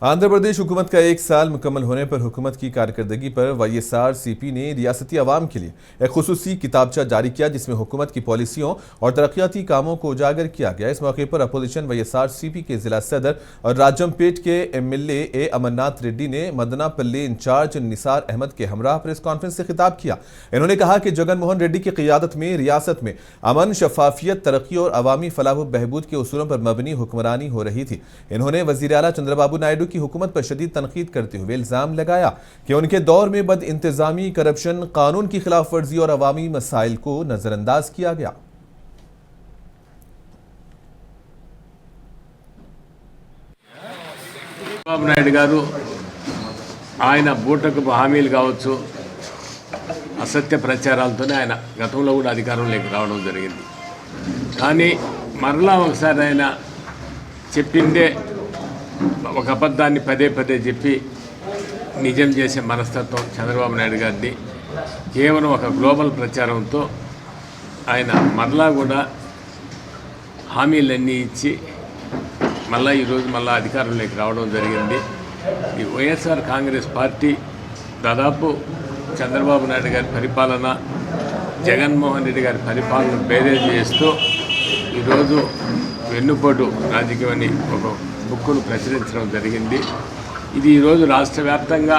आंध्र प्रदेश हुकूमत का 1 साल मुकम्मल होने पर हुकूमत की कारकर्दगी पर YSRCP ने रियासती अवाम के लिए एक खुसूसी किताबचा जारी किया, जिसमें हुकूमत की पॉलिसियों और तरक्याती कामों को उजागर किया गया। इस मौके पर अपोजिशन YSRCP के जिला सदर और राजमपेट के MLA अमरनाथ रेड्डी ने मदनापल्ली इंचार्ज निसार अहमद के हमरा प्रेस कॉन्फ्रेंस से खिताब किया। इन्होंने कहा कि जगन मोहन रेड्डी की क़ियादत में रियासत में अमन, शफाफियत, तरक्की और अवामी फलाह बहबूद के उसूलों पर मबनी हुक्मरानी हो रही थी। इन्होंने वज़ीर आला चंद्रबाबू नायडू की हुकूमत पर शदीद तनकीद करते हुए इल्जाम लगाया कि उनके दौर में बद इंतजामी, करप्शन, कानून की खिलाफ वर्जी और अवामी मसाइल को नजरअंदाज किया गया। చంద్రబాబు నాయుడు గారు ఆయన బూటకు హామీలు కావచ్చు, అసత్య ప్రచారాలతోనే ఆయన గతంలో కూడా అధికారంలోకి రావడం జరిగింది. కానీ మరలా ఒకసారి ఆయన చెప్పిందే ఒక అబద్ధాన్ని పదే పదే చెప్పి నిజం చేసే మనస్తత్వం చంద్రబాబు నాయుడు గారిది. కేవలం ఒక గ్లోబల్ ప్రచారంతో ఆయన మరలా కూడా హామీలన్నీ ఇచ్చి ఈరోజు అధికారంలోకి రావడం జరిగింది. ఈ వైఎస్ఆర్ కాంగ్రెస్ పార్టీ దాదాపు చంద్రబాబు నాయుడు గారి పరిపాలన, జగన్మోహన్ రెడ్డి గారి పరిపాలన బేరేజ్ చేస్తూ ఈరోజు వెన్నుపోటు రాజకీయం అని ఒక బుక్కును ప్రచురించడం జరిగింది. ఇది ఈరోజు రాష్ట్ర వ్యాప్తంగా